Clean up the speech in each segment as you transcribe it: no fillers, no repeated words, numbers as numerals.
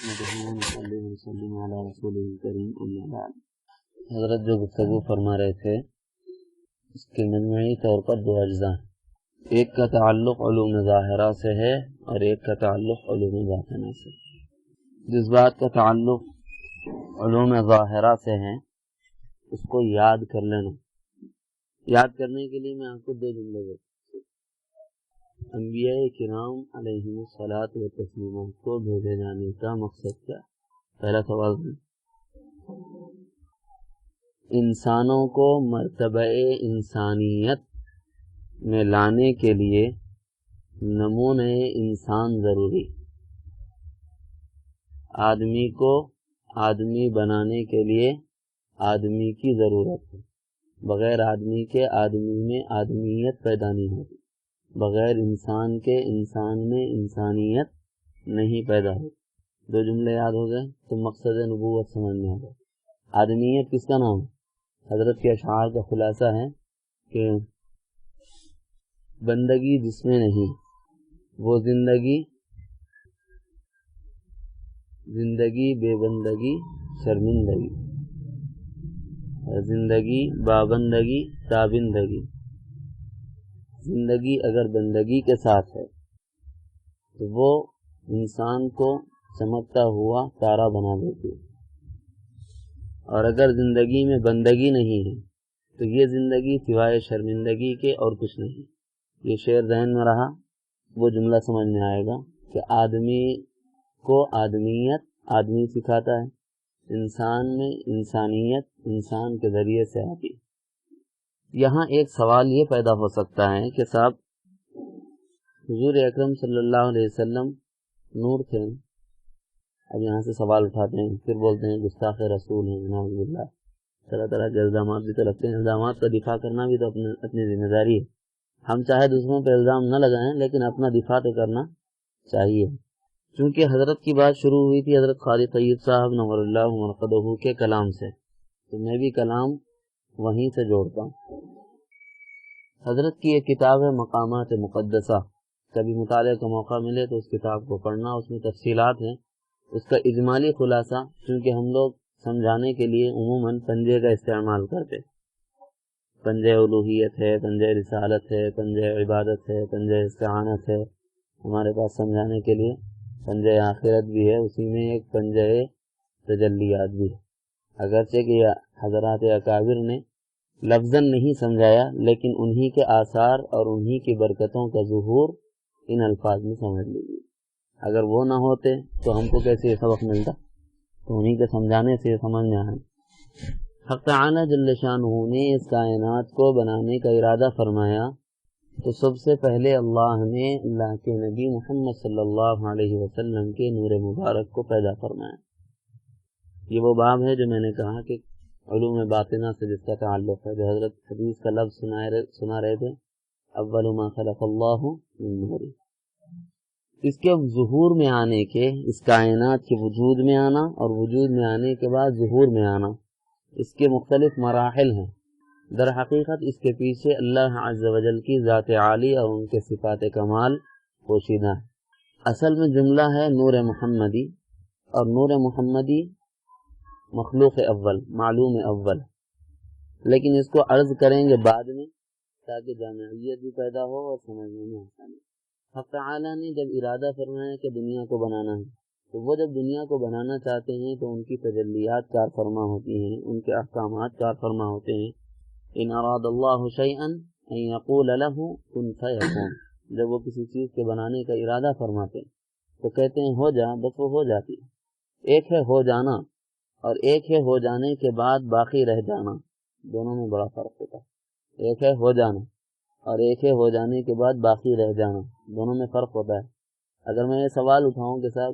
نحمده ونصلي ونسلم علی رسوله الکریم اما بعد۔ حضرت جو گفتگو فرما رہے تھے اس کے مجموعی طور پر دو اجزاء، ایک کا تعلق علوم ظاہرہ سے ہے اور ایک کا تعلق علوم باطنہ سے۔ جس بات کا تعلق علوم ظاہرہ سے ہے اس کو یاد کر لینا۔ یاد کرنے کے لیے میں آپ کو دو جملے دیتا ہوں۔ انبیاء کرام علیہم الصلاۃ والتسلیم کو بھیجے جانے کا مقصد کیا؟ پہلا سوال ہے، انسانوں کو مرتبہ انسانیت میں لانے کے لیے نمونہ انسان ضروری، آدمی کو آدمی بنانے کے لیے آدمی کی ضرورت ہے۔ بغیر آدمی کے آدمی میں آدمیت پیدا نہیں ہوتی، بغیر انسان کے انسان میں انسانیت نہیں پیدا ہوتی۔ دو جملے یاد ہو گئے تو مقصد نبوت سمجھ میں آ گیا۔ آدمیت کس کا نام ہے؟ حضرت کے اشعار کا خلاصہ ہے کہ بندگی جس میں نہیں وہ زندگی بے بندگی شرمندگی، زندگی بابندگی تابندگی۔ زندگی اگر بندگی کے ساتھ ہے تو وہ انسان کو چمکتا ہوا تارا بنا دیتی ہے، اور اگر زندگی میں بندگی نہیں ہے تو یہ زندگی سوائے شرمندگی کے اور کچھ نہیں۔ یہ شعر ذہن میں رہا، وہ جملہ سمجھ میں آئے گا کہ آدمی کو آدمیت آدمی سکھاتا ہے، انسان میں انسانیت انسان کے ذریعے سے آتی ہے۔ یہاں ایک سوال یہ پیدا ہو سکتا ہے کہ صاحب حضور اکرم صلی اللہ علیہ وسلم نور تھے، اب یہاں سے سوال اٹھاتے ہیں، پھر بولتے ہیں گستاخ رسول ہیں، نعوذ باللہ، طرح طرح کے الزامات بھی تو رکھتے ہیں۔ الزامات کا دفاع کرنا بھی تو اپنی ذمہ داری ہے۔ ہم چاہے دوسروں پہ الزام نہ لگائیں لیکن اپنا دفاع تو کرنا چاہیے۔ چونکہ حضرت کی بات شروع ہوئی تھی حضرت خالد طیب صاحب نور اللہ مرقدہ کے کلام سے، تو میں بھی کلام وہیں سے جوڑتا ہوں۔ حضرت کی ایک کتاب ہے مقامات مقدسہ، کبھی مطالعے کا موقع ملے تو اس کتاب کو پڑھنا، اس میں تفصیلات ہیں۔ اس کا اجمالی خلاصہ، چونکہ ہم لوگ سمجھانے کے لیے عموماً پنجے کا استعمال کرتے، پنجے الوہیت ہے، پنجے رسالت ہے، پنجے عبادت ہے، پنجے استعانت ہے، ہمارے پاس سمجھانے کے لیے پنجے آخرت بھی ہے، اسی میں ایک پنجے تجلیات بھی ہے۔ اگرچہ کہ حضرات اکابر نے لفظاً نہیں سمجھایا لیکن انہی کے آثار اور انہی کی برکتوں کا ظہور ان الفاظ میں سمجھ لیجیے۔ اگر وہ نہ ہوتے تو ہم کو کیسے یہ سبق ملتا؟ تو انہی کے سمجھانے سے سمجھ میں آئے۔ حق تعالی جل شانہ نے اس کائنات کو بنانے کا ارادہ فرمایا تو سب سے پہلے اللہ نے اللہ کے نبی محمد صلی اللہ علیہ وسلم کے نور مبارک کو پیدا فرمایا۔ یہ وہ باب ہے جو میں نے کہا کہ علوم باطنہ سے جس کا تعلق ہے، جو حضرت حدیث کا لفظ سنا رہے تھے، اول ما خلق اللہ من نور۔ اس کے ظہور میں آنے کے، اس کائنات کے وجود میں آنا اور وجود میں آنے کے بعد ظہور میں آنا، اس کے مختلف مراحل ہیں۔ در حقیقت اس کے پیچھے اللہ عز و جل کی ذات عالی اور ان کے صفات کمال پوشیدہ ہے۔ اصل میں جملہ ہے نور محمدی، اور نور محمدی مخلوق اول، معلوم اول، لیکن اس کو عرض کریں گے بعد میں تاکہ جامعیت بھی پیدا ہو اور سمجھنے میں آسانی۔ حق تعالی نے جب ارادہ فرمایا کہ دنیا کو بنانا ہے تو وہ جب دنیا کو بنانا چاہتے ہیں تو ان کی تجلیات کار فرما ہوتی ہیں، ان کے احکامات کار فرما ہوتے ہیں۔ ان اراد اللہ شیئا ان یقول له کن فیکون، جب وہ کسی چیز کے بنانے کا ارادہ فرماتے ہیں تو کہتے ہیں ہو جا، بس وہ ہو جاتی ہے۔ ایک ہے ہو جانا اور ایک ہے ہو جانے کے بعد باقی رہ جانا، دونوں میں بڑا فرق ہوتا ہے۔ ایک ہے ہو جانا اور ایک ہے ہو جانے کے بعد باقی رہ جانا، دونوں میں فرق ہوتا ہے۔ اگر میں یہ سوال اٹھاؤں کہ صاحب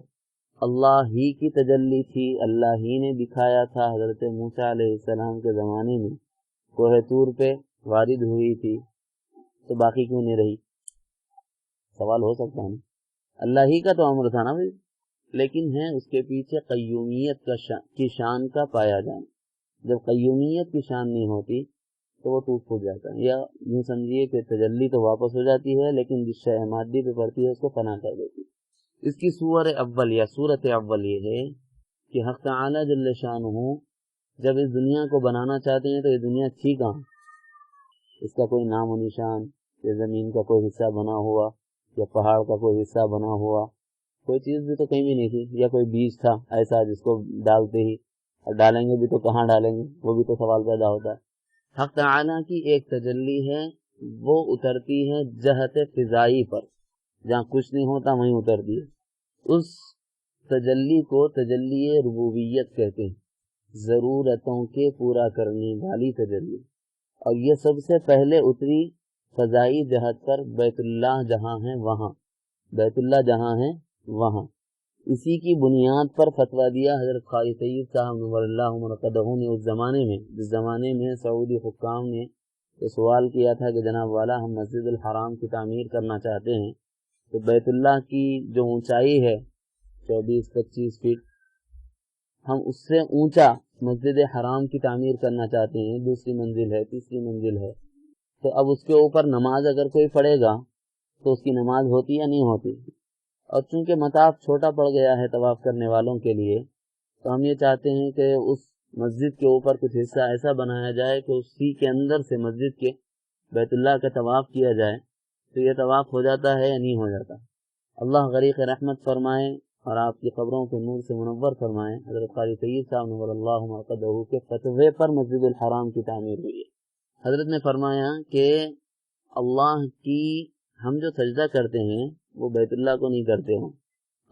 اللہ ہی کی تجلی تھی، اللہ ہی نے دکھایا تھا، حضرت موسیٰ علیہ السلام کے زمانے میں کوہ طور پہ وارد ہوئی تھی، تو باقی کیوں نہیں رہی؟ سوال ہو سکتا ہے نا؟ اللہ ہی کا تو امر تھا نا بھائی، لیکن ہے اس کے پیچھے قیومیت کی شان کا پایا جانا۔ جب قیومیت کی شان نہیں ہوتی تو وہ ٹوٹ پھوٹ جاتا ہے، یا یوں سمجھیے کہ تجلی تو واپس ہو جاتی ہے لیکن جس شے مادی پہ پڑتی ہے اس کو فنا کر دیتی ہے۔ اس کی صورت اول یہ ہے کہ حق تعالی جل شانہ جب اس دنیا کو بنانا چاہتے ہیں تو یہ دنیا تھی کہاں؟ اس کا کوئی نام و نشان، یا زمین کا کوئی حصہ بنا ہوا، یا پہاڑ کا کوئی حصہ بنا ہوا، کوئی چیز بھی تو کہیں بھی نہیں تھی، یا کوئی بیج تھا ایسا جس کو ڈالتے ہی، اور ڈالیں گے بھی تو کہاں ڈالیں گے، وہ بھی تو سوال پیدا ہوتا ہے۔ حق تعالی کی ایک تجلی ہے، وہ اترتی ہے جہت فضائی پر، جہاں کچھ نہیں ہوتا وہیں اترتی ہے۔ اس تجلی کو تجلی ربوبیت کہتے ہیں، ضرورتوں کے پورا کرنے والی تجلی، اور یہ سب سے پہلے اتری فضائی جہت پر، بیت اللہ جہاں ہے وہاں، بیت اللہ جہاں ہے وہاں۔ اسی کی بنیاد پر فتویٰ دیا حضرت قاری سید صاحب نور اللہ مرقدہ نے اس زمانے میں، جس زمانے میں سعودی حکام نے یہ سوال کیا تھا کہ جناب والا ہم مسجد الحرام کی تعمیر کرنا چاہتے ہیں، تو بیت اللہ کی جو اونچائی ہے 24-25 فٹ، ہم اس سے اونچا مسجد حرام کی تعمیر کرنا چاہتے ہیں، دوسری منزل ہے، تیسری منزل ہے، تو اب اس کے اوپر نماز اگر کوئی پڑھے گا تو اس کی نماز ہوتی یا نہیں ہوتی؟ اور چونکہ مطاف چھوٹا پڑ گیا ہے طواف کرنے والوں کے لیے، تو ہم یہ چاہتے ہیں کہ اس مسجد کے اوپر کچھ حصہ ایسا بنایا جائے کہ اسی کے اندر سے مسجد کے بیت اللہ کا طواف کیا جائے، تو یہ طواف ہو جاتا ہے یا نہیں ہو جاتا؟ اللہ غریق رحمت فرمائے اور آپ کی قبروں کو نور سے منور فرمائے، حضرت قاری سید صاحب نور اللہ مرقدہ کے فتوے پر مسجد الحرام کی تعمیر ہوئی ہے۔ حضرت نے فرمایا کہ اللہ کی ہم جو سجدہ کرتے ہیں وہ بیت اللہ کو نہیں کرتے ہیں،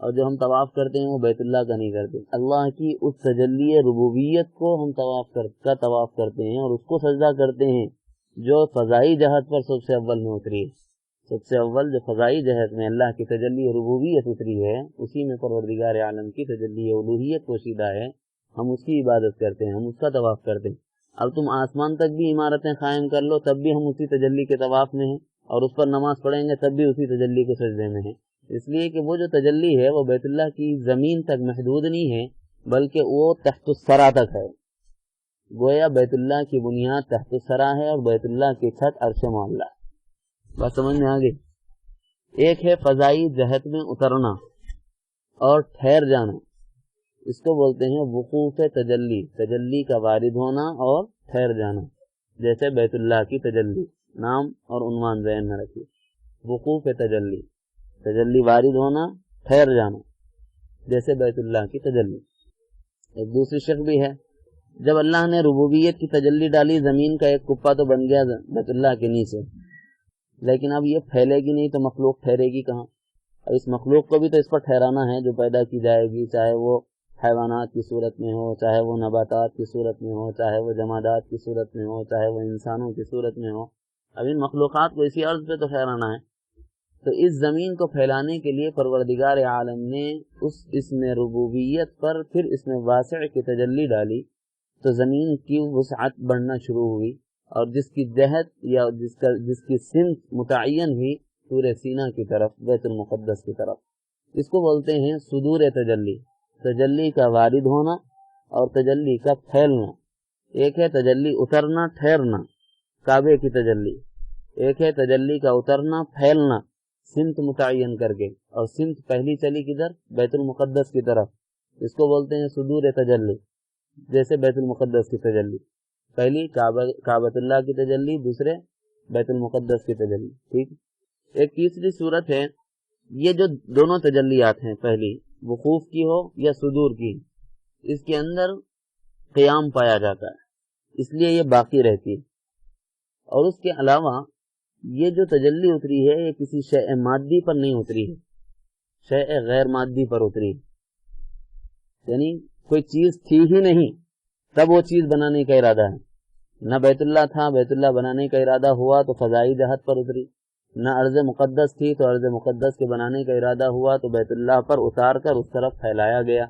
اور جو ہم طواف کرتے ہیں وہ بیت اللہ کا نہیں کرتے، اللہ کی اس تجلی ربوبیت کو ہم طواف کرتے ہیں اور اس کو سجدہ کرتے ہیں جو فضائی جہت پر سب سے اول میں اتری ہے۔ سب سے اول جو فضائی جہت میں اللہ کی تجلی ربوبیت اتری ہے، اسی میں پروردگار عالم کی تجلی الوہیت پوشیدہ ہے، ہم اس کی عبادت کرتے ہیں، ہم اس کا طواف کرتے ہیں۔ اب تم آسمان تک بھی عمارتیں قائم کر لو تب بھی ہم اسی تجلی کے طواف میں ہیں، اور اس پر نماز پڑھیں گے تب بھی اسی تجلی کے سجدے میں ہیں، اس لیے کہ وہ جو تجلی ہے وہ بیت اللہ کی زمین تک محدود نہیں ہے، بلکہ وہ تحت الثری تک ہے، گویا بیت اللہ کی بنیاد تحت الثری ہے اور بیت اللہ کی چھت عرش معلیٰ۔ بات سمجھ میں آگئی؟ ایک ہے فضائی جہت میں اترنا اور ٹھہر جانا، اس کو بولتے ہیں وقوف تجلی، تجلی کا وارد ہونا اور ٹھہر جانا، جیسے بیت اللہ کی تجلی، نام اور عنوان ذہن میں رکھیے، وقوف تجلی، تجلی وارد ہونا، ٹھہر جانا، جیسے بیت اللہ کی تجلی۔ ایک دوسری شک بھی ہے، جب اللہ نے ربوبیت کی تجلی ڈالی، زمین کا ایک کپا تو بن گیا بیت اللہ کے نیچے، لیکن اب یہ پھیلے گی نہیں تو مخلوق ٹھہرے گی کہاں؟ اور اس مخلوق کو بھی تو اس پر ٹھہرانا ہے جو پیدا کی جائے گی، چاہے وہ حیوانات کی صورت میں ہو، چاہے وہ نباتات کی صورت میں ہو، چاہے وہ جمادات کی صورت میں ہو، چاہے وہ انسانوں کی صورت میں ہو، اب ان مخلوقات کو اسی عرض پہ تو ٹھہرانا ہے۔ تو اس زمین کو پھیلانے کے لیے پروردگار عالم نے اس اسم ربوبیت پر پھر اس میں واسع کی تجلی ڈالی، تو زمین کی وسعت بڑھنا شروع ہوئی، اور جس کی جہت یا جس کی سمت متعین ہوئی سورہ سینا کی طرف، بیت المقدس کی طرف، اس کو بولتے ہیں صدور تجلی، تجلی کا وارد ہونا اور تجلی کا پھیلنا۔ ایک ہے تجلی اترنا ٹھہرنا، کعبے کی تجلی، ایک ہے تجلی کا اترنا پھیلنا سمت متعین کر کے، اور سمت پہلی چلی کدھر؟ بیت المقدس کی طرف، اس کو بولتے ہیں صدور تجلی، جیسے بیت المقدس کی تجلی، پہلی کعبۃ اللہ کی تجلی، دوسرے بیت المقدس کی تجلی، ٹھیک۔ ایک تیسری صورت ہے، یہ جو دونوں تجلیات ہیں، پہلی وقوف کی ہو یا صدور کی، اس کے اندر قیام پایا جاتا ہے، اس لیے یہ باقی رہتی ہے۔ اور اس کے علاوہ یہ جو تجلی اتری ہے یہ کسی شیء مادی پر نہیں اتری ہے، شیء غیر مادی پر اتری ہے، یعنی کوئی چیز تھی ہی نہیں تب وہ چیز بنانے کا ارادہ ہے، نہ بیت اللہ تھا، بیت اللہ بنانے کا ارادہ ہوا تو فضائی جہت پر اتری، نہ ارض مقدس تھی تو ارض مقدس کے بنانے کا ارادہ ہوا تو بیت اللہ پر اتار کر اس طرف پھیلایا گیا،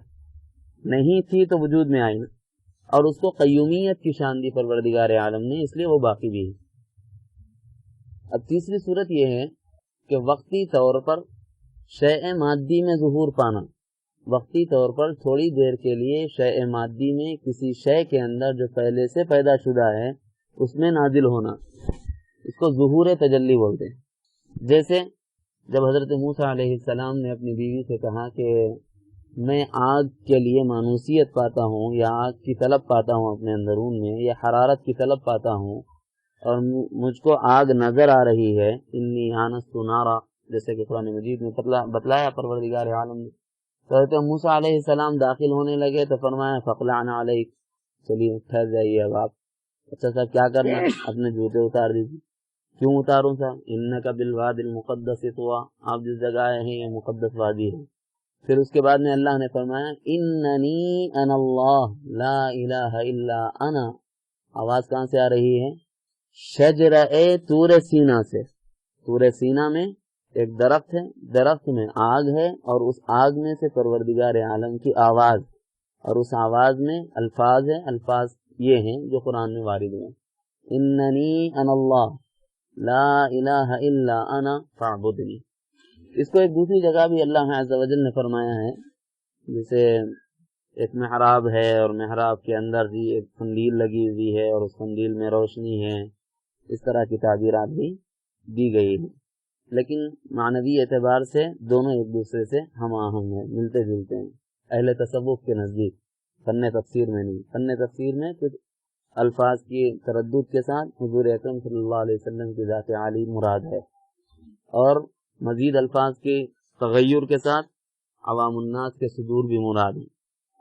نہیں تھی تو وجود میں آئی نا، اور اس کو قیومیت کی شان دی پروردگار عالم نے، اس لیے وہ باقی بھی ہے۔ اب تیسری صورت یہ ہے کہ وقتی طور پر شیء مادی میں ظہور پانا، وقتی طور پر تھوڑی دیر کے لیے شیء مادی میں کسی شے کے اندر جو پہلے سے پیدا شدہ ہے اس میں نازل ہونا، اس کو ظہور تجلی بولتے ہیں۔ جیسے جب حضرت موسیٰ علیہ السلام نے اپنی بیوی سے کہا کہ میں آگ کے لیے مانوسیت پاتا ہوں یا آگ کی طلب پاتا ہوں اپنے اندرون میں یا حرارت کی طلب پاتا ہوں اور مجھ کو آگ نظر آ رہی ہے، انی آنست نارا، جیسے کہ قرآن مجید میں بتلایا پروردگار عالم نے. تو حضرت موسیٰ علیہ السلام داخل ہونے لگے تو فرمایا فقلعنا علیک، چلیے ٹھہر جائیے اب آپ. اچھا صاحب کیا کرنا؟ اپنے جوتے اتار دیجیے. کیوں اتاروں صاحب؟ انک بالوادی المقدس طویٰ، آپ جس جگہ آئے ہیں یہ مقدس وادی ہے. پھر اس کے بعد میں اللہ نے فرمایا اننی انا اللہ لا الہ الا انا. آواز کہاں سے آ رہی ہے؟ شجرہ طور سینا سے. طور سینا میں ایک درخت ہے، درخت میں آگ ہے اور اس آگ میں سے پروردگار عالم کی آواز، اور اس آواز میں الفاظ ہیں. الفاظ یہ ہیں جو قرآن میں وارد ہیں، اننی انا اللہ لا الہ الا انا فاعبدنی. اس کو ایک دوسری جگہ بھی اللہ عز و جل نے فرمایا ہے، جیسے ایک محراب ہے اور محراب کے اندر بھی ایک قندیل لگی ہوئی ہے اور اس قندیل میں روشنی ہے. اس طرح کی تعبیرات بھی دی گئی ہیں، لیکن معنوی اعتبار سے دونوں ایک دوسرے سے ہم آہنگ ہیں، ملتے جلتے ہیں اہل تصوف کے نزدیک. فن تفسیر میں نہیں، فن تفسیر میں کچھ الفاظ کی تردد کے ساتھ حضور اکرم صلی اللہ علیہ وسلم کی ذات عالی مراد ہے، اور مزید الفاظ کے تغیر کے ساتھ عوام الناس کے صدور بھی مراد ہیں.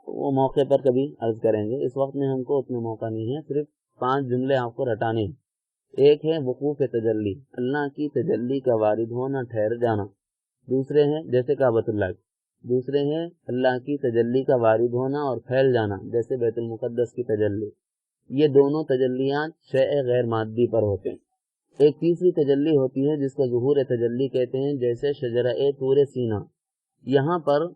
وہ موقع پر کبھی عرض کریں گے، اس وقت میں ہم کو اتنا موقع نہیں ہے. صرف 5 جملے آپ کو رٹانے ہیں. ایک ہے وقوف تجلی، اللہ کی تجلی کا وارد ہونا، ٹھہر جانا. دوسرے ہیں جیسے کعبۃ اللہ، دوسرے ہیں اللہ کی تجلی کا وارد ہونا اور پھیل جانا جیسے بیت المقدس کی تجلی. یہ دونوں تجلیات شیء غیر مادی پر ہوتے ہیں. ایک تیسری تجلی ہوتی ہے جس کو ظہور تجلی کہتے ہیں، جیسے شجرہ طور سینا. یہاں پر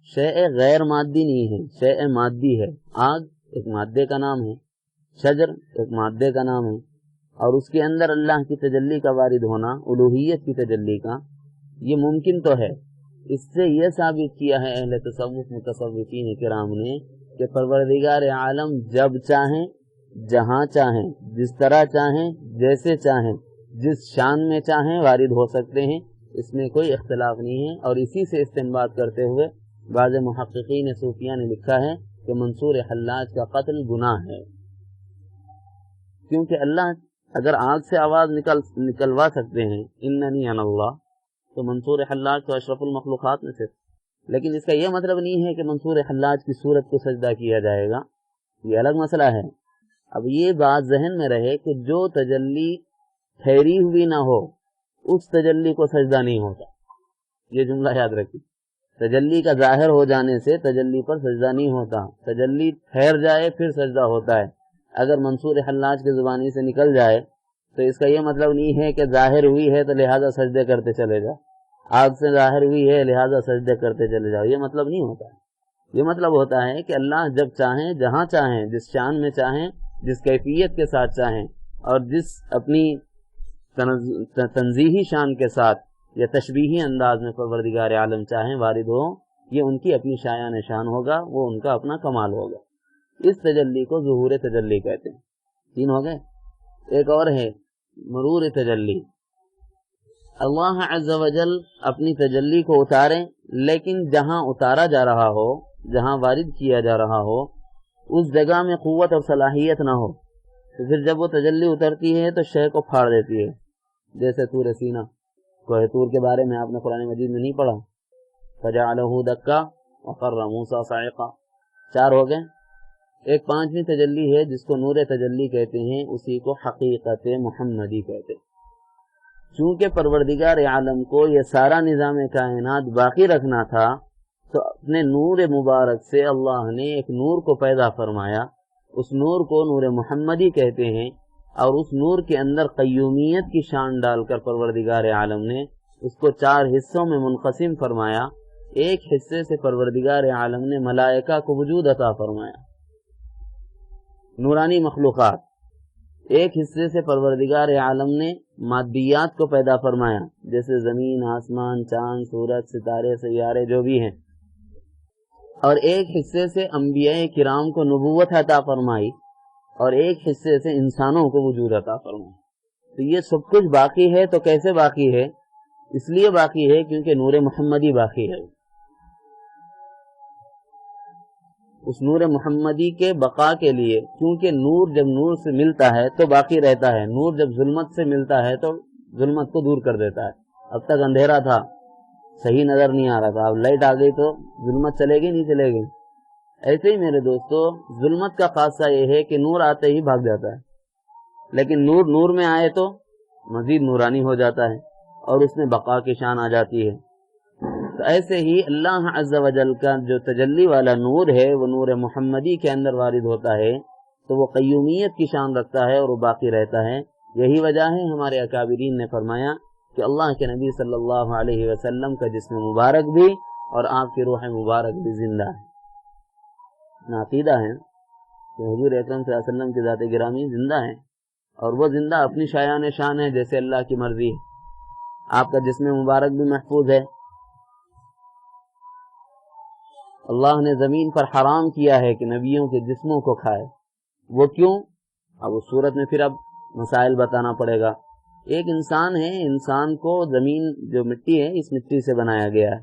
شیء غیر مادی نہیں ہے، شیء مادی ہے. آگ ایک مادے کا نام ہے، شجر ایک مادے کا نام ہے، اور اس کے اندر اللہ کی تجلی کا وارد ہونا، الوہیت کی تجلی کا، یہ ممکن تو ہے. اس سے یہ ثابت کیا ہے اہل تصوف متصوفین کرام نے کہ پروردگار عالم جب چاہیں، جہاں چاہیں، جس طرح چاہیں، جیسے چاہیں، جس شان میں چاہیں وارد ہو سکتے ہیں. اس میں کوئی اختلاف نہیں ہے. اور اسی سے استنباط کرتے ہوئے بعض محققین صوفیہ نے لکھا ہے کہ منصور حلاج کا قتل گناہ ہے، کیونکہ اللہ اگر آگ سے آواز نکلوا سکتے ہیں اننی انا اللہ، تو منصور حلاج تو اشرف المخلوقات میں سے. لیکن اس کا یہ مطلب نہیں ہے کہ منصور حلاج کی صورت کو سجدہ کیا جائے گا، یہ الگ مسئلہ ہے. اب یہ بات ذہن میں رہے کہ جو تجلی ٹھہری ہوئی نہ ہو اس تجلی کو سجدہ نہیں ہوتا. یہ جملہ یاد رکھیے، تجلی کا ظاہر ہو جانے سے تجلی پر سجدہ نہیں ہوتا. تجلی ٹھہر جائے پھر سجدہ ہوتا ہے. اگر منصور حلاج کی زبانی سے نکل جائے تو اس کا یہ مطلب نہیں ہے کہ ظاہر ہوئی ہے تو لہٰذا سجدے کرتے چلے جاؤ، آگ سے ظاہر ہوئی ہے لہٰذا سجدے کرتے چلے جاؤ. یہ مطلب نہیں ہوتا ہے. یہ مطلب ہوتا ہے کہ اللہ جب چاہیں، جہاں چاہیں، جس شان میں چاہیں، جس کیفیت کے ساتھ چاہیں، اور جس اپنی تنزیہی شان کے ساتھ یا تشبیہی انداز میں پروردگار عالم چاہیں وارد ہو، یہ ان کی اپنی شایان شان ہوگا، وہ ان کا اپنا کمال ہوگا. اس تجلی کو ظہور تجلی کہتے ہیں. 3 ہو گئے. ایک اور ہے مرور تجلی. اللہ عز و جل اپنی تجلی کو اتاریں، لیکن جہاں اتارا جا رہا ہو، جہاں وارد کیا جا رہا ہو، اس جگہ میں قوت اور صلاحیت نہ ہو، تو پھر جب وہ تجلی اترتی ہے تو شے کو پھاڑ دیتی ہے. جیسے طور سینا، کوہ طور کے بارے میں آپ نے قرآن مجید میں نہیں پڑھا؟ فجعلہ دکا وخر موسیٰ صعقا. 4 ہو گئے. ایک 5ویں تجلی ہے جس کو نور تجلی کہتے ہیں، اسی کو حقیقت محمدی کہتے ہیں. چونکہ پروردگار عالم کو یہ سارا نظام کائنات باقی رکھنا تھا، تو اپنے نور مبارک سے اللہ نے ایک نور کو پیدا فرمایا. اس نور کو نور محمدی کہتے ہیں، اور اس نور کے اندر قیومیت کی شان ڈال کر پروردگار عالم نے اس کو 4 حصوں میں منقسم فرمایا. ایک حصے سے پروردگار عالم نے ملائکہ کو وجود عطا فرمایا، نورانی مخلوقات. ایک حصے سے پروردگار عالم نے مادیات کو پیدا فرمایا، جیسے زمین، آسمان، چاند، سورج، ستارے، سیارے جو بھی ہیں. اور ایک حصے سے انبیاء کرام کو نبوت عطا فرمائی، اور ایک حصے سے انسانوں کو وجود عطا فرمائی. تو یہ سب کچھ باقی ہے. تو کیسے باقی ہے؟ اس لیے باقی ہے کیونکہ نور محمدی باقی ہے. اس نور محمدی کے بقا کے لیے، کیونکہ نور جب نور سے ملتا ہے تو باقی رہتا ہے، نور جب ظلمت سے ملتا ہے تو ظلمت کو دور کر دیتا ہے. اب تک اندھیرا تھا، صحیح نظر نہیں آ رہا تھا، اب لائٹ آ گئی تو ظلمت چلے گی نہیں چلے گی. ایسے ہی میرے دوستو ظلمت کا خاصہ یہ ہے کہ نور آتے ہی بھاگ جاتا ہے، لیکن نور نور میں آئے تو مزید نورانی ہو جاتا ہے اور اس میں بقا کی شان آ جاتی ہے. تو ایسے ہی اللہ عز و جل کا جو تجلی والا نور ہے وہ نور محمدی کے اندر وارد ہوتا ہے تو وہ قیومیت کی شان رکھتا ہے اور وہ باقی رہتا ہے. یہی وجہ ہے ہمارے اکابرین نے فرمایا کہ اللہ کے نبی صلی اللہ علیہ وسلم کا جسم مبارک بھی اور آپ کی روح مبارک بھی زندہ ہے. عقیدہ ہے کہ حضور اکرم صلی اللہ علیہ وسلم کی ذات گرامی زندہ ہے اور وہ زندہ اپنی شایان شان ہے جیسے اللہ کی مرضی ہے. آپ کا جسم مبارک بھی محفوظ ہے. اللہ نے زمین پر حرام کیا ہے کہ نبیوں کے جسموں کو کھائے. وہ کیوں؟ اب اس صورت میں پھر اب مسائل بتانا پڑے گا. ایک انسان ہے، انسان کو زمین جو مٹی ہے اس مٹی سے بنایا گیا ہے.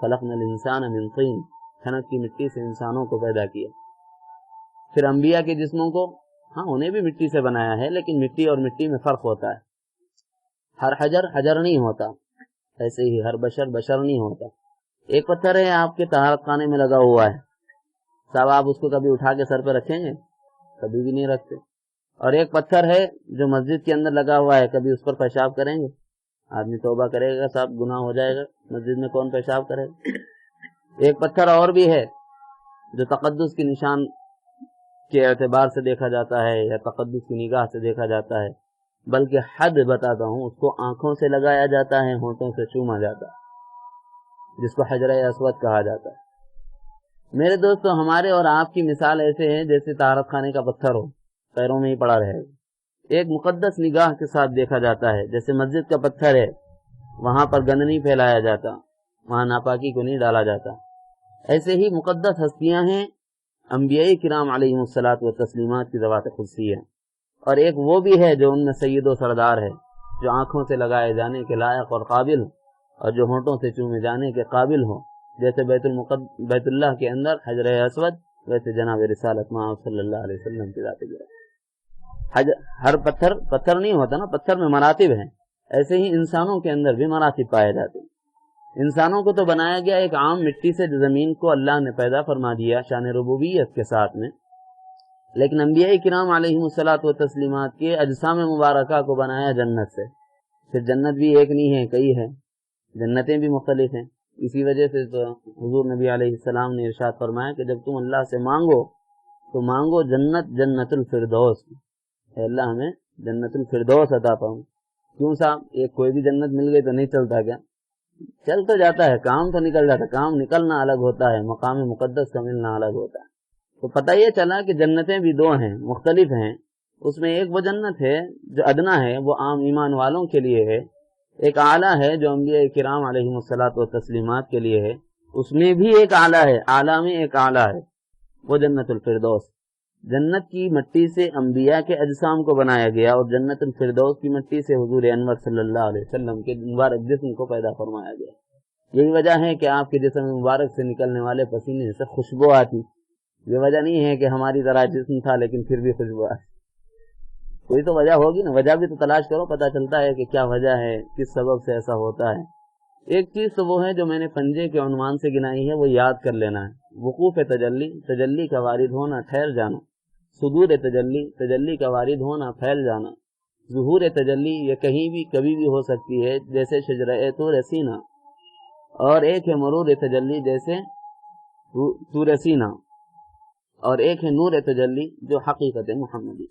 خلقنا الانسان من طین، کھنک کی مٹی سے انسانوں کو پیدا کیا. پھر انبیاء کے جسموں کو ہاں انہیں بھی مٹی سے بنایا ہے، لیکن مٹی اور مٹی میں فرق ہوتا ہے. ہر حجر حجر نہیں ہوتا، ایسے ہی ہر بشر بشر نہیں ہوتا. ایک پتھر ہے آپ کے طہارت خانے میں لگا ہوا ہے، صاحب آپ اس کو کبھی اٹھا کے سر پہ رکھیں گے؟ کبھی بھی نہیں رکھتے. اور ایک پتھر ہے جو مسجد کے اندر لگا ہوا ہے، کبھی اس پر پیشاب کریں گے؟ آدمی توبہ کرے گا صاحب گناہ ہو جائے گا، مسجد میں کون پیشاب کرے گا؟ ایک پتھر اور بھی ہے جو تقدس کی نشان کے اعتبار سے دیکھا جاتا ہے یا تقدس کی نگاہ سے دیکھا جاتا ہے، بلکہ حد بتاتا ہوں، اس کو آنکھوں سے لگایا جاتا ہے، ہونٹوں سے چوما جاتا ہے، جس کو حجر اسود کہا جاتا ہے. میرے دوستو ہمارے اور آپ کی مثال ایسے ہے جیسے طہارت خانے کا پتھر ہو، پیروں میں ہی پڑا رہے گا. ایک مقدس نگاہ کے ساتھ دیکھا جاتا ہے. جیسے مسجد کا پتھر ہے، وہاں پر گند نہیں پھیلایا جاتا، وہاں ناپاکی کو نہیں ڈالا جاتا. ایسے ہی مقدس ہستیاں ہیں انبیاء کرام علیہم الصلوۃ والتسلیمات کی ذوات خصوصی ہے. اور ایک وہ بھی ہے جو ان میں سید و سردار ہے، جو آنکھوں سے لگائے جانے کے لائق اور قابل اور جو ہونٹوں سے چومے جانے کے قابل ہو. جیسے بیت اللہ کے اندر حجر اسود، ویسے جناب رسالت مآب صلی اللہ علیہ وسلم کی ذات گرامی. ہر پتھر نہیں ہوتا نا، پتھر میں مراتب ہیں. ایسے ہی انسانوں کے اندر بھی مراتب پائے جاتے ہیں. انسانوں کو تو بنایا گیا ایک عام مٹی سے، زمین کو اللہ نے پیدا فرما دیا شان ربوبیت کے ساتھ میں، لیکن انبیاء کرام علیہم الصلوۃ والتسلیمات کے اجسام مبارکہ کو بنایا جنت سے. پھر جنت بھی ایک نہیں ہے، کئی ہے، جنتیں بھی مختلف ہیں. اسی وجہ سے تو حضور نبی علیہ السلام نے ارشاد فرمایا کہ جب تم اللہ سے مانگو تو مانگو جنت الفردوس، اے اللہ ہمیں جنت الفردوس عطا فرما. کیوں صاحب ایک کوئی بھی جنت مل گئی تو نہیں چلتا کیا؟ چل تو جاتا ہے، کام تو نکل جاتا ہے. کام نکلنا الگ ہوتا ہے، مقام مقدس کا ملنا الگ ہوتا ہے. تو پتہ یہ چلا کہ جنتیں بھی دو ہیں، مختلف ہیں. اس میں ایک وہ جنت ہے جو ادنا ہے، وہ عام ایمان والوں کے لیے ہے. ایک اعلیٰ ہے جو انبیاء کرام علیہم الصلوۃ والتسلیمات کے لیے ہے. اس میں بھی ایک اعلیٰ ہے، اعلیٰ میں ایک اعلیٰ ہے، وہ جنت الفردوس. جنت کی مٹی سے انبیاء کے اجسام کو بنایا گیا اور جنت الفردوس کی مٹی سے حضور انور صلی اللہ علیہ وسلم کے مبارک جسم کو پیدا فرمایا گیا. یہی وجہ ہے کہ آپ کے جسم مبارک سے نکلنے والے پسینے سے خوشبو آتی. یہ وجہ نہیں ہے کہ ہماری طرح جسم تھا لیکن پھر بھی خوشبو آتی. کوئی تو وجہ ہوگی نا، وجہ بھی تو تلاش کرو، پتہ چلتا ہے کہ کیا وجہ ہے، کس سبب سے ایسا ہوتا ہے. ایک چیز تو وہ ہے جو میں نے پنجے کے عنوان سے گنائی ہے، وہ یاد کر لینا ہے. وقوف تجلی، تجلی کا وارد ہونا، ٹھہر جانا. صدور تجلی، تجلی کا وارد ہونا، پھیل جانا. ظہور تجلی یہ کہیں بھی کبھی بھی ہو سکتی ہے، جیسے شجرہ طور سینا. اور ایک ہے مرور تجلی جیسے طور سینا. اور ایک ہے نور تجلی جو حقیقت محمدی.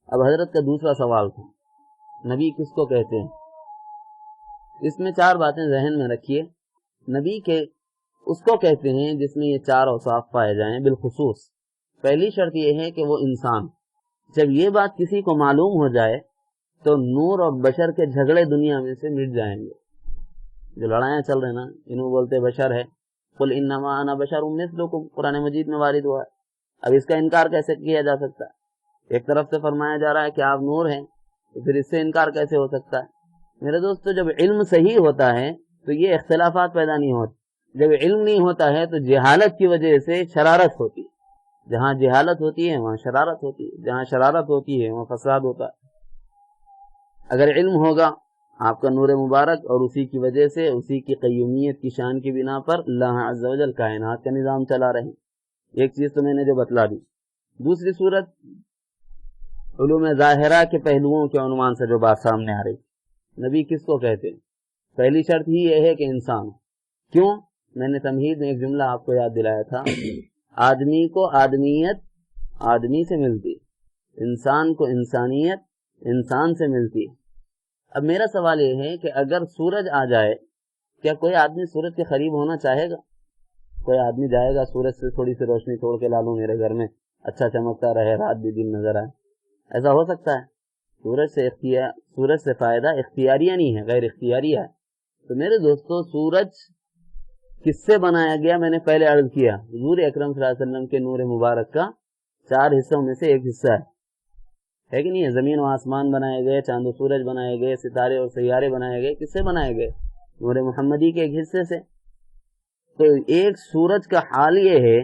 اب حضرت کا دوسرا سوال تھا، نبی کس کو کہتے ہیں؟ اس میں چار باتیں ذہن میں رکھیے. نبی کے اس کو کہتے ہیں جس میں یہ چار اوصاف پائے جائیں بالخصوص. پہلی شرط یہ ہے کہ وہ انسان. جب یہ بات کسی کو معلوم ہو جائے تو نور اور بشر کے جھگڑے دنیا میں سے مٹ جائیں گے. جو لڑائیاں چل رہے نا، انہوں بولتے بشر ہے، قل انما انا بشر مثلکم، قرآن مجید میں وارد ہوا ہے. اب اس کا انکار کیسے کیا جا سکتا ہے؟ ایک طرف سے فرمایا جا رہا ہے کہ آپ نور ہیں، تو پھر اس سے انکار کیسے ہو سکتا ہے؟ میرے دوستو جب علم صحیح ہوتا ہے تو یہ اختلافات پیدا نہیں ہوتے. جب علم نہیں ہوتا ہے تو جہالت کی وجہ سے شرارت ہوتی ہے. جہاں جہالت ہوتی ہے وہاں شرارت ہوتی ہے, جہاں شرارت ہوتی ہے وہاں فساد ہوتا ہے. اگر علم ہوگا آپ کا نور مبارک, اور اسی کی وجہ سے اسی کی قیومیت کی شان کی بنا پر اللہ عز و جل کائنات کا نظام چلا رہے ہیں. ایک چیز تو میں نے جو بتلا دی. دوسری صورت علوم ظاہرہ کے پہلوؤں کے عنوان سے جو بات سامنے آ رہی, نبی کس کو کہتے ہیں؟ پہلی شرط ہی یہ ہے کہ انسان. کیوں؟ میں نے تمہید میں ایک جملہ آپ کو یاد دلایا تھا, آدمی کو آدمیت آدمی سے ملتی, انسان کو انسانیت انسان سے ملتی. اب میرا سوال یہ ہے کہ اگر سورج آ جائے, کیا کوئی آدمی سورج کے قریب ہونا چاہے گا؟ کوئی آدمی جائے گا سورج سے تھوڑی سی روشنی توڑ کے لا لوں میرے گھر میں, اچھا چمکتا رہے, رات بھی دن نظر آئے؟ ایسا ہو سکتا ہے؟ سورج سے فائدہ اختیاریہ نہیں ہے, غیر اختیاریہ ہے. تو میرے دوستو کہ کس سے بنایا گیا؟ میں نے پہلے عرض کیا, حضور اکرم صلی اللہ علیہ وسلم کے نور مبارک کا 4 حصوں میں سے ایک حصہ ہے کہ نہیں ہے؟ زمین و آسمان بنائے گئے, چاند و سورج بنائے گئے, ستارے اور سیارے بنائے گئے. کس سے بنائے گئے؟ نور محمدی کے ایک حصے سے. تو ایک سورج کا حال یہ ہے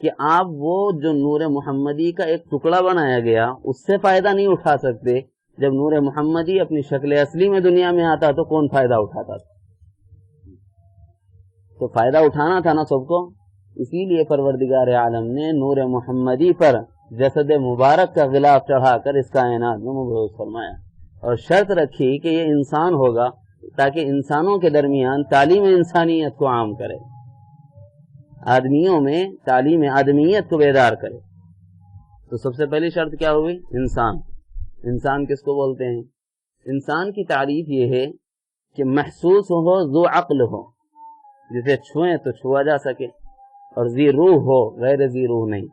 کہ آپ وہ جو نور محمدی کا ایک ٹکڑا بنایا گیا اس سے فائدہ نہیں اٹھا سکتے. جب نور محمدی اپنی شکل اصلی میں دنیا میں آتا تو کون فائدہ اٹھاتا تھا؟ تو فائدہ اٹھانا تھا نا سب کو. اسی لیے پروردگار عالم نے نور محمدی پر جسد مبارک کا غلاف چڑھا کر اس کائنات میں مبعوث فرمایا, اور شرط رکھی کہ یہ انسان ہوگا تاکہ انسانوں کے درمیان تعلیم انسانیت کو عام کرے, آدمیوں میں تعلیم آدمیت کو بیدار کرے. تو سب سے پہلی شرط کیا ہوئی؟ انسان. انسان کس کو بولتے ہیں؟ انسان کی تعریف یہ ہے کہ محسوس ہو, ذو عقل ہو, جسے چھوئیں تو چھوا جا سکے, اور ذی روح ہو, غیر ذی روح نہیں,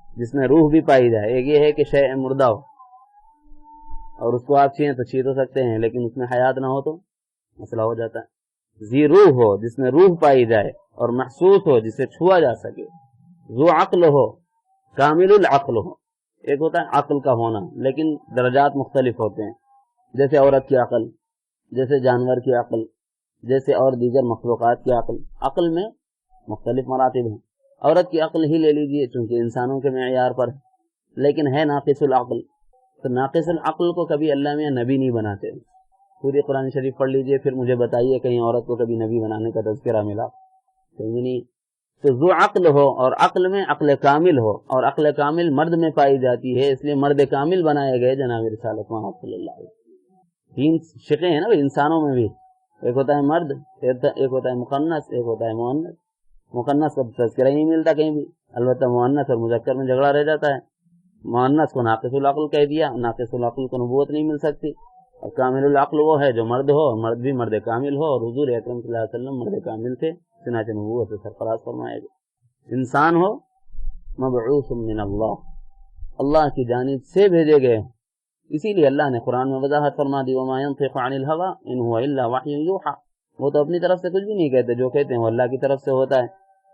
جس میں روح بھی پائی جائے. ایک یہ ہے کہ شیء مردہ ہو اور اس کو آپ چھوئیں تو چھو تو سکتے ہیں, لیکن اس میں حیات نہ ہو تو مسئلہ ہو جاتا ہے. ذی روح ہو, جس میں روح پائی جائے, اور محسوس ہو, جسے چھوا جا سکے. ذو عقل ہو, کامل العقل ہو. ایک ہوتا ہے عقل کا ہونا, لیکن درجات مختلف ہوتے ہیں, جیسے عورت کی عقل, جیسے جانور کی عقل, جیسے اور دیگر مخلوقات کی عقل. عقل میں مختلف مراتب ہیں. عورت کی عقل ہی لے لیجئے, چونکہ انسانوں کے معیار پر ہے, لیکن ہے ناقص العقل. تو ناقص العقل کو کبھی اللہ میں نبی نہیں بناتے. پوری قرآن شریف پڑھ لیجئے, پھر مجھے بتائیے کہیں عورت کو کبھی نبی بنانے کا تذکرہ ملا؟ کہیں نہیں. تو ذو عقل ہو, اور عقل میں عقل کامل ہو, اور عقل کامل مرد میں پائی جاتی ہے, اس لیے مرد کامل بنائے گئے جناب رسالت محمد صلی اللہ علیہ وسلم. 3 شقیں ہیں نا انسانوں میں بھی, ایک ہوتا ہے مرد, ایک ہوتا ہے مخنث, ایک ہوتا ہے مؤنث. مخنث کا تذکرہ ہی نہیں ملتا کہیں بھی, البتہ مؤنث اور مذکر میں جھگڑا رہ جاتا ہے. مؤنث کو ناقص العقل کہہ دیا, ناقص العقل کو نبوت نہیں مل سکتی. اور کامل العقل وہ ہے جو مرد ہو, اور مرد بھی مرد کامل ہو, اور حضور اکرم صلی اللہ علیہ وسلم مرد کامل تھے, چنانچہ نبوت سے سرفراز فرمائے گا. انسان ہو مبعوث من اللہ, اللہ کی جانب سے بھیجے گئے. اسی لیے اللہ نے قرآن میں وضاحت فرما دی, وما ينطق عن الهوى ان هو الا وحی یوحى. وہ تو اپنی طرف سے کچھ بھی نہیں کہتے, جو کہتے ہیں وہ اللہ کی طرف سے ہوتا ہے.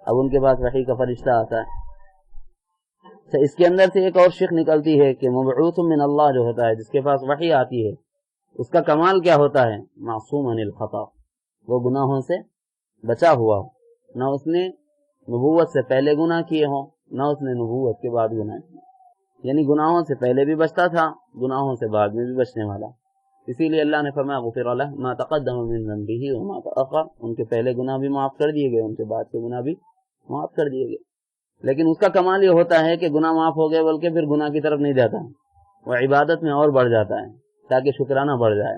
اب ان کے پاس وحی کا فرشتہ آتا ہے. اس کے اندر سے ایک اور شق نکلتی ہے کہ مبعوث من اللہ جو ہوتا ہے, جس کے پاس وحی آتی ہے, اس کا کمال کیا ہوتا ہے؟ معصوم عن الخطا, وہ گناہوں سے بچا ہوا ہو. نہ اس نے نبوت سے پہلے گناہ کیے ہوں, نہ اس نے نبوت کے بعد گناہ کیے. یعنی گناہوں سے پہلے بھی بچتا تھا, گناہوں سے بعد میں بھی بچنے والا. اسی لیے اللہ نے فرمایا غفر لہ ما تقدم من ذنبہ وما تأخر. ان کے پہلے گناہ بھی معاف کر دیے گئے, ان کے بعد کے گناہ بھی معاف کر دیے گئے. لیکن اس کا کمال یہ ہوتا ہے کہ گناہ معاف ہو گئے بلکہ پھر گناہ کی طرف نہیں جاتا, وہ عبادت میں اور بڑھ جاتا ہے تاکہ شکرانہ بڑھ جائے.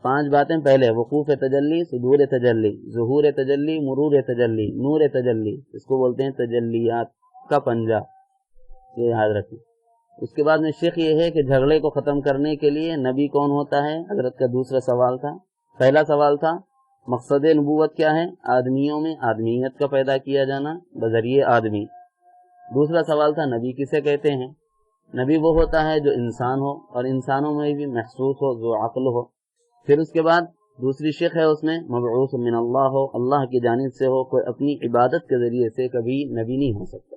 5 باتیں پہلے: وقوف تجلی, صدور تجلی, ظہور تجلی, مرور تجلی, نور تجلی. اس کو بولتے ہیں تجلیات کا پنجہ, یہ یاد رکھیں. اس کے بعد میں شیخ یہ ہے کہ جھگڑے کو ختم کرنے کے لیے نبی کون ہوتا ہے؟ حضرت کا دوسرا سوال تھا. پہلا سوال تھا مقصد نبوت کیا ہے؟ آدمیوں میں آدمیت کا پیدا کیا جانا بذریعہ آدمی. دوسرا سوال تھا نبی کسے کہتے ہیں؟ نبی وہ ہوتا ہے جو انسان ہو, اور انسانوں میں بھی محسوس ہو, جو عقل ہو. پھر اس کے بعد دوسری شق ہے اس میں مبعوث من اللہ ہو, اللہ کی جانب سے ہو. کوئی اپنی عبادت کے ذریعے سے کبھی نبی نہیں ہو سکتا.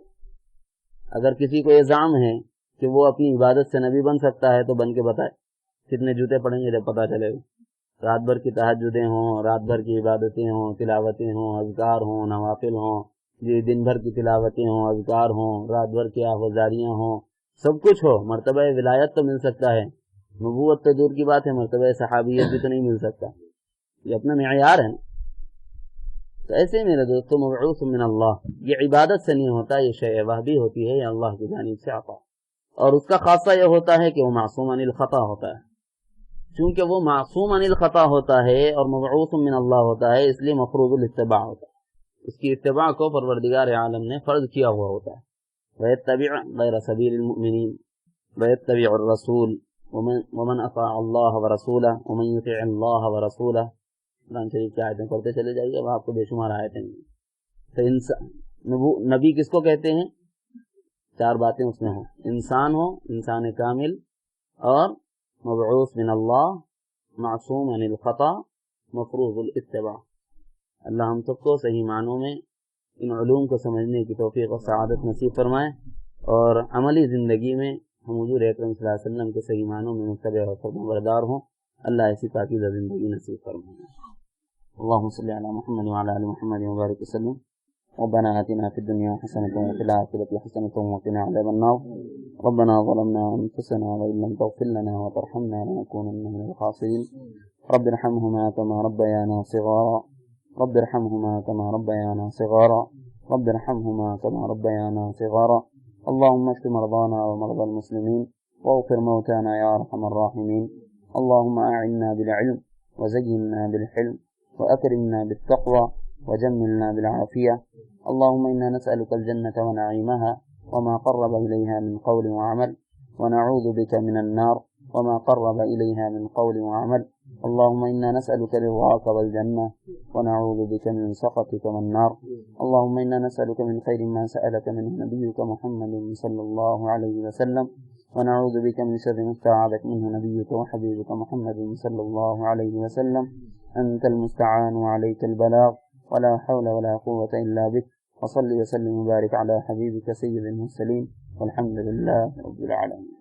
اگر کسی کو الزام ہے کہ وہ اپنی عبادت سے نبی بن سکتا ہے تو بن کے بتائے, کتنے جوتے پڑیں گے جب پتا چلے گا. رات بھر کی تہجدیں ہوں، رات بھر کی عبادتیں ہوں، تلاوتیں ہوں، اذکار ہوں، نوافل ہوں، جی دن بھر کی تلاوتیں ہوں، اذکار ہوں، رات بھر کی آوازاریاں ہوں، سب کچھ ہو، مرتبہ ولایت تو مل سکتا ہے، نبوت تو دور کی بات ہے، مرتبہ صحابیت بھی تو نہیں مل سکتا، یہ اپنا معیار ہے نا. تو ایسے میرے دوستو مبعوث من اللہ، یہ عبادت سے نہیں ہوتا، یہ شیء وحدی ہوتی ہے، یہ اللہ کی جانب سے عطا، اور اس کا خاصہ یہ ہوتا ہے کہ وہ معصوم عن الخطا ہوتا ہے. چونکہ وہ معصوم عن الخطا ہوتا ہے اور مبعوث من اللہ ہوتا ہے، اس لیے مفروض الاتباع ہوتا ہے، اس کی اتباع کو پروردگار عالم نے فرض کیا ہوا ہوتا ہے. وَيَتَّبِعْ غَيْرَ سَبِيلِ الْمُؤْمِنِينَ وَيَتَّبِعُ الرَّسُولَ ومن اطاع اللہ ورسولہ ومن یطع اللہ ورسولہ. قرآن شریف کی آیتیں پڑھتے چلے جائیے، اب آپ کو بے شمار آیتیں ہیں. تو نبی کس کو کہتے ہیں؟ چار باتیں اس میں ہوں، انسان ہو، انسان کامل، اور مبعوث من اللہ، معصوم عن الخطا، مفروض الاتباع. اللہ ہم سب کو صحیح معنوں میں ان علوم کو سمجھنے کی توفیق اور سعادت نصیب فرمائے، اور عملی زندگی میں ہم حضور اکرم صلی اللہ علیہ وسلم کے صحیح معنوں میں متبع اور فرمانبردار ہوں. اللہ ایسی پاکیزہ زندگی نصیب فرمائے. اللهم صل على محمد وعلى ال محمد وبارك وسلم. ربنا آتنا في الدنيا حسنة وفي الآخرة حسنة وقنا عذاب النار. ربنا ظلمنا أنفسنا وإن لم تغفر لنا وترحمنا لنكونن من الخاسرين. رب ارحمهما كما ربيانا صغارا. رب ارحمهما كما ربيانا صغارا. رب ارحمهما كما ربيانا صغارا. اللهم اشف مرضانا ومرضى المسلمين واغفر موتانا يا أرحم الراحمين. اللهم أعنا بالعلم وزينا بالحلم وأكرمنا بالتقوى وجملنا بالعافية. اللهم إنا نسألك الجنة ونعيمها وما قرب إليها من قول وعمل، ونعوذ بك من النار وما قرب إليها من قول وعمل. اللهم إنا نسألك رضاك والجنة ونعوذ بك من سخطك والنار. اللهم إنا نسألك من خير ما سألك منه نبيك محمد صلى الله عليه وسلم، ونعوذ بك من شر ما استعاذك منه نبيك وحبيبك محمد صلى الله عليه وسلم. أنت المستعان وعليك البلاغ، ولا حول ولا قوة إلا بك. وصل وسلم وبارك على حبيبك سيد المرسلين، والحمد لله رب العالمين.